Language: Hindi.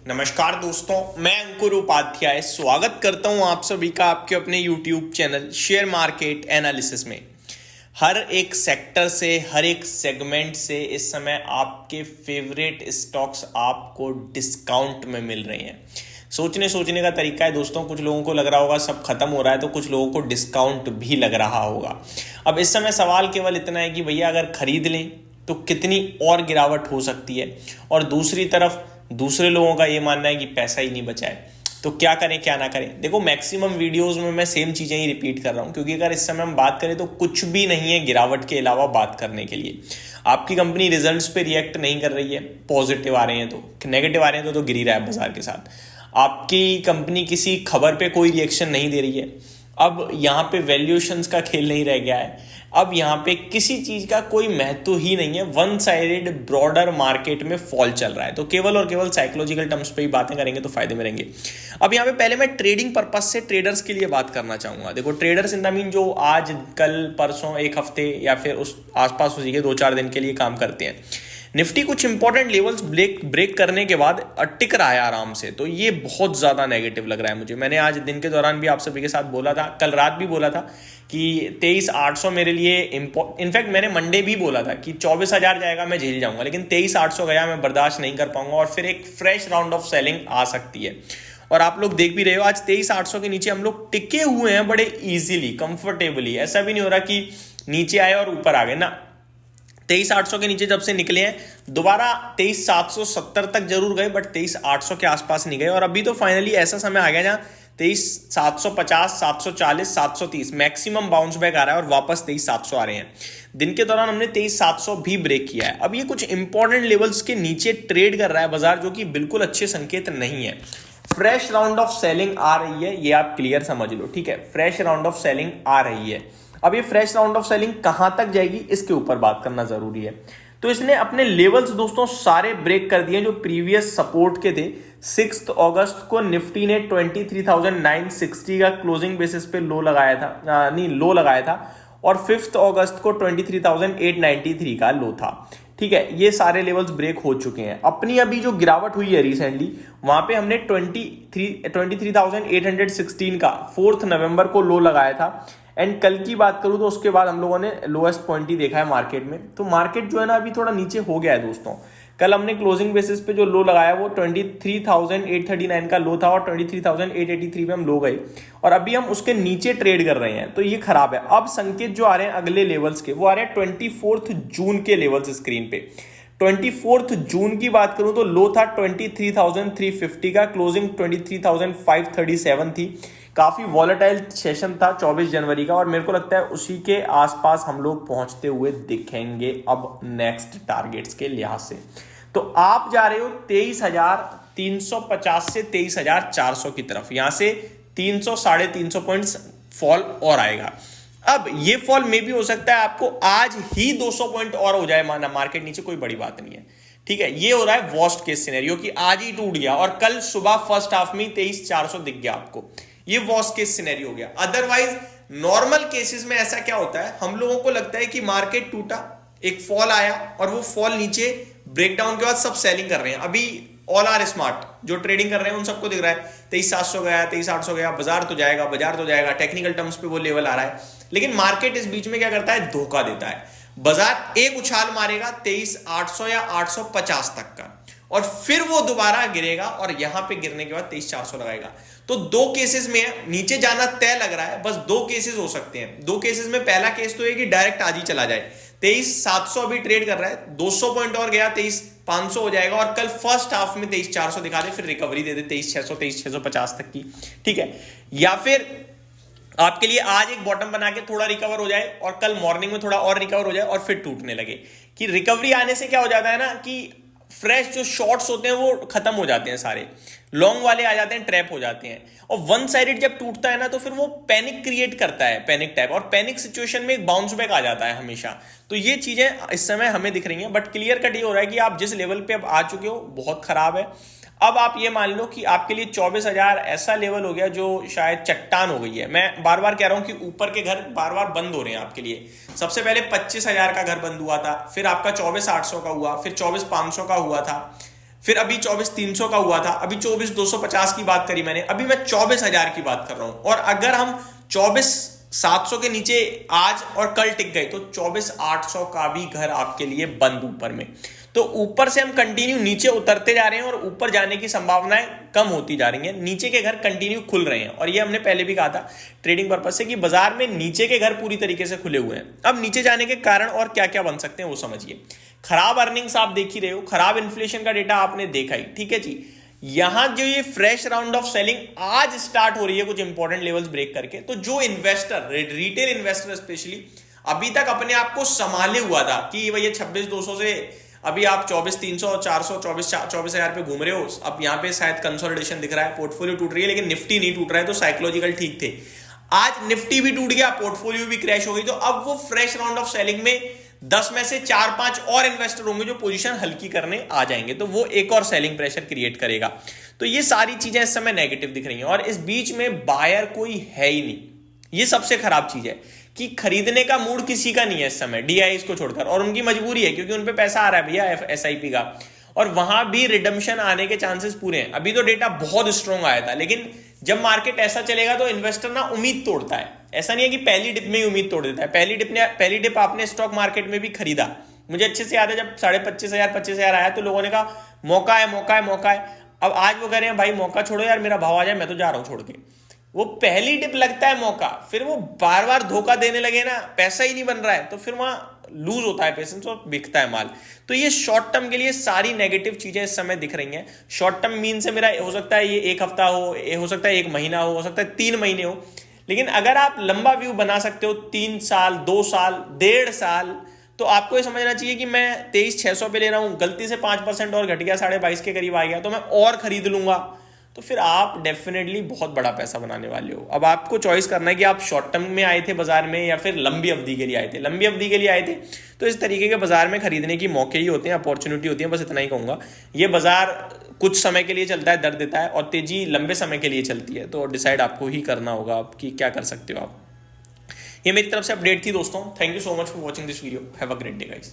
नमस्कार दोस्तों, मैं अंकुर उपाध्याय स्वागत करता हूं आप सभी का आपके अपने YouTube channel share market analysis में। हर एक सेक्टर से, हर एक सेगमेंट से इस समय आपके फेवरेट स्टॉक्स आपको डिस्काउंट में मिल रहे हैं। सोचने का तरीका है दोस्तों, कुछ लोगों को लग रहा होगा सब खत्म हो रहा है, तो कुछ लोगों को डिस्काउंट भी लग रहा होगा। अब इस समय सवाल केवल इतना है कि भैया अगर खरीद लें तो कितनी और गिरावट हो सकती है, और दूसरी तरफ दूसरे लोगों का ये मानना है कि पैसा ही नहीं बचा है, तो क्या करें क्या ना करें। देखो, मैक्सिमम वीडियोस में मैं सेम चीजें ही रिपीट कर रहा हूं, क्योंकि अगर इस समय हम बात करें तो कुछ भी नहीं है गिरावट के अलावा बात करने के लिए। आपकी कंपनी रिजल्ट्स पे रिएक्ट नहीं कर रही है, पॉजिटिव आ रहे हैं तो, नेगेटिव आ रहे हैं तो गिर ही रहा है बाजार के साथ। आपकी कंपनी किसी खबर पे कोई रिएक्शन नहीं दे रही है। अब यहाँ पे वैल्यूएशंस का खेल नहीं रह गया है, अब यहाँ पे किसी चीज का कोई महत्व ही नहीं है। वन साइडेड ब्रॉडर मार्केट में फॉल चल रहा है, तो केवल और केवल साइकोलॉजिकल टर्म्स पे ही बातें करेंगे तो फायदे में रहेंगे। अब यहाँ पे पहले मैं ट्रेडिंग पर्पस से ट्रेडर्स के लिए बात करना चाहूंगा। देखो, ट्रेडर्स इन द मीन जो आज कल परसों एक हफ्ते या फिर उस आसपास उसी के 2-4 दिन के लिए काम करते हैं। निफ्टी कुछ इंपॉर्टेंट लेवल्स ब्रेक करने के बाद टिक रहा है आराम से, तो ये बहुत ज्यादा नेगेटिव लग रहा है मुझे। मैंने आज दिन के दौरान भी आप सभी के साथ बोला था, कल रात भी बोला था कि 23,800 मेरे लिए इनफैक्ट मैंने मंडे भी बोला था कि 24,000 जाएगा मैं झेल जाऊंगा, लेकिन 23,800 गया मैं बर्दाश्त नहीं कर पाऊंगा और फिर एक फ्रेश राउंड ऑफ सेलिंग आ सकती है। और आप लोग देख भी रहे हो, आज 23,800 के नीचे हम लोग टिके हुए हैं बड़े इजीली, कंफर्टेबली। ऐसा भी नहीं हो रहा कि नीचे आए और ऊपर आ गए ना। 23,800 के नीचे जब से निकले हैं, दोबारा 23,770 तक जरूर गए, बट 23,800 के आसपास नहीं गए। और अभी तो फाइनली ऐसा समय आ गया जहां 23,750, 740, 730 मैक्सिमम बाउंस बैक आ रहा है और वापस 23,700 आ रहे हैं। दिन के दौरान हमने 23,700 भी ब्रेक किया है। अब ये कुछ इंपॉर्टेंट लेवल्स के नीचे ट्रेड कर रहा है बाजार, जो कि बिल्कुल अच्छे संकेत नहीं है। फ्रेश राउंड ऑफ सेलिंग आ रही है, ये आप क्लियर समझ लो, ठीक है। फ्रेश राउंड ऑफ सेलिंग आ रही है। अब ये फ्रेश राउंड ऑफ सेलिंग कहां तक जाएगी, इसके ऊपर बात करना जरूरी है। तो इसने अपने लेवल्स दोस्तों सारे ब्रेक कर दिए जो प्रीवियस सपोर्ट के थे। 6 अगस्त को निफ्टी ने 23,960 का क्लोजिंग बेसिस पे लो लगाया था, और 5 अगस्त को 23,893 का लो था। ठीक है, ये सारे लेवल्स ब्रेक हो चुके हैं। अपनी अभी जो गिरावट हुई है रिसेंटली, वहां पे हमने 23,816 का 4 नवंबर को लो लगाया था। एंड कल की बात करूं तो उसके बाद हम लोगों ने लोएस्ट पॉइंट ही देखा है मार्केट में। तो मार्केट जो है ना अभी थोड़ा नीचे हो गया है दोस्तों। कल हमने क्लोजिंग बेसिस पे जो लो लगाया वो 23,839 का लो था, और 23,883 पे हम लो गए, और अभी हम उसके नीचे ट्रेड कर रहे हैं, तो ये खराब है। अब संकेत जो आ रहे हैं अगले लेवल्स के, वो आ रहे हैं 24 जून के लेवल्स स्क्रीन पे। 24 जून की बात करूं तो लो था 23,350 का, क्लोजिंग 23,537 थी। काफी वॉलेटाइल सेशन था 24 जनवरी का, और मेरे को लगता है उसी के आसपास हम लोग पहुंचते हुए दिखेंगे अब नेक्स्ट टारगेट्स के लिहाज से। तो आप जा रहे हो 23,350 से 23,400 की तरफ। यहां से 300 साढ़े 300 पॉइंट्स फॉल और आएगा। अब ये फॉल में भी हो सकता है आपको आज ही 200 पॉइंट और हो जाए मार्केट नीचे, कोई बड़ी बात नहीं है। ठीक है, ये हो रहा है वर्स्ट केस सिनेरियो कि आज ही टूट गया और कल सुबह फर्स्ट हाफ में 23,400 दिख गया आपको। ये वर्स्ट केस सिनेरियो हो गया। अदरवाइज नॉर्मल केसेस में ऐसा क्या होता है, हम लोगों को लगता है कि मार्केट टूटा, एक फॉल आया, और वो फॉल नीचे ब्रेकडाउन के बाद सब सेलिंग कर रहे हैं। अभी ऑल आर स्मार्ट जो ट्रेडिंग कर रहे हैं उन सबको दिख रहा है 23,700 गया, 23,800 गया, बाजार तो जाएगा, टेक्निकल टर्म्स पे वो लेवल आ रहा है। लेकिन मार्केट इस बीच में क्या करता है, धोखा देता है। बाजार एक उछाल मारेगा 23,800 या 850 तक का, और फिर वो दोबारा गिरेगा और यहां पे गिरने के बाद 23,400 लगाएगा। तो दो केसेस में है, नीचे जाना तय लग रहा है। बस दो केसेस हो सकते हैं। दो केसेस में पहला केस तो है कि डायरेक्ट आज ही चला जाए। 23,700 अभी ट्रेड कर रहा है, 200 पॉइंट और गया 23,500 हो जाएगा, और कल फर्स्ट हाफ में 23,400 दिखा दे, फिर रिकवरी दे दे 23,600, 23,650 तक की। ठीक है, या फिर आपके लिए आज एक बॉटम बना के थोड़ा रिकवर हो जाए और कल मॉर्निंग में थोड़ा और रिकवर हो जाए और फिर टूटने लगे। कि रिकवरी आने से क्या हो जाता है ना कि फ्रेश जो शॉर्ट्स होते हैं वो खत्म हो जाते हैं, सारे लॉन्ग वाले आ जाते हैं, ट्रैप हो जाते हैं। और वन साइडेड जब टूटता है ना तो फिर वो पैनिक क्रिएट करता है, पैनिक टाइप, और पैनिक सिचुएशन में एक बाउंस बैक आ जाता है हमेशा। तो ये चीजें इस समय हमें दिख रही हैं, बट क्लियर कट ये हो रहा है कि आप जिस लेवल पे अब आ चुके हो बहुत खराब है। अब आप ये मान लो कि आपके लिए 24,000 ऐसा लेवल हो गया जो शायद चट्टान हो गई है। मैं बार बार कह रहा हूं कि ऊपर के घर बार बार बंद हो रहे हैं आपके लिए। सबसे पहले 25,000 का घर बंद हुआ था, फिर आपका 24,800 का हुआ, फिर 24,500 का हुआ था, फिर अभी 24,300 का हुआ था, अभी 24,250 की बात करी मैंने, अभी मैं 24,000 की बात कर रहा हूं। और अगर हम 24,700 के नीचे आज और कल टिक गए तो 24,800 का भी घर आपके लिए बंद ऊपर में। तो ऊपर से हम कंटिन्यू नीचे उतरते जा रहे हैं और ऊपर जाने की संभावनाएं कम होती जा रही हैं, नीचे के घर कंटिन्यू खुल रहे हैं। और ये हमने पहले भी कहा था ट्रेडिंग पर्पज से कि बाजार में नीचे के घर पूरी तरीके से खुले हुए हैं। अब नीचे जाने के कारण और क्या क्या बन सकते हैं वो समझिए। खराब अर्निंग्स आप देख ही रहे हो, खराब इन्फ्लेशन का डेटा आपने देखा ही, ठीक है जी। यहां जो ये फ्रेश राउंड ऑफ सेलिंग आज स्टार्ट हो रही है कुछ इंपॉर्टेंट लेवल्स ब्रेक करके, तो जो इन्वेस्टर, रिटेल इन्वेस्टर स्पेशली अभी तक अपने आप को संभाले हुआ था कि भैया 26,200 से अभी आप 24,300 400 24,000 पे घूम रहे हो, अब यहां पे शायद कंसोलिडेशन दिख रहा है, पोर्टफोलियो टूट रही है लेकिन निफ्टी नहीं टूट रहा है, तो साइकोलॉजिकल ठीक थे। आज निफ्टी भी टूट गया, पोर्टफोलियो भी क्रैश हो गई, तो अब वो फ्रेश राउंड ऑफ सेलिंग में 10 में से 4-5 और इन्वेस्टर होंगे जो पोजीशन हल्की करने आ जाएंगे, तो वो एक और सेलिंग प्रेशर क्रिएट करेगा। तो ये सारी चीजें इस समय नेगेटिव दिख रही हैं और इस बीच में बायर कोई है ही नहीं। ये सबसे खराब चीज है कि खरीदने का मूड किसी का नहीं है इस समय, डीआईएस को छोड़कर, और उनकी मजबूरी है क्योंकि उनपे पैसा आ रहा है भैया एसआईपी का, और वहां भी रिडम्पशन आने के चांसेस पूरे हैं। अभी तो डेटा बहुत स्ट्रॉन्ग आया था, लेकिन जब मार्केट ऐसा चलेगा तो इन्वेस्टर ना उम्मीद तोड़ता है। ऐसा नहीं है कि पहली डिप में ही उम्मीद तोड़ देता है। पहली डिप आपने स्टॉक मार्केट में भी खरीदा, मुझे अच्छे से याद है, जब 25,500 आया तो लोगों ने कहा मौका है मौका है मौका है। अब आज वो कह रहे हैं भाई मौका छोड़ो यार, मेरा भाव आ जाए, मैं तो जा रहा हूं छोड़ के। वो पहली डिप लगता है मौका, फिर वो बार बार धोखा देने लगे ना, पैसा ही नहीं बन रहा है, तो फिर वहां लूज होता है पेशेंस और बिकता है माल। तो ये शॉर्ट टर्म के लिए सारी नेगेटिव चीजें इस समय दिख रही हैं। शॉर्ट टर्म मीन से मेरा हो सकता है ये एक हफ्ता हो सकता है 1 महीना हो सकता है 3 महीने हो, लेकिन अगर आप लंबा व्यू बना सकते हो 3 साल 2 साल 1.5 साल, तो आपको ये समझना चाहिए कि मैं 23,600 पे ले रहा हूं, गलती से 5% और घट गया, 22.5 के करीब आ गया, तो मैं और खरीद लूंगा, तो फिर आप डेफिनेटली बहुत बड़ा पैसा बनाने वाले हो। अब आपको चॉइस करना है कि आप शॉर्ट टर्म में आए थे बाजार में या फिर लंबी अवधि के लिए आए थे। लंबी अवधि के लिए आए थे तो इस तरीके के बाजार में खरीदने की मौके ही होते हैं, अपॉर्चुनिटी होती है, बस इतना ही कहूंगा। ये बाजार कुछ समय के लिए चलता है, दर देता है, और तेजी लंबे समय के लिए चलती है, तो डिसाइड आपको ही करना होगा आप कि क्या कर सकते हो आप। ये मेरी तरफ से अपडेट थी दोस्तों। Thank you so much for watching this video. Have a great day guys.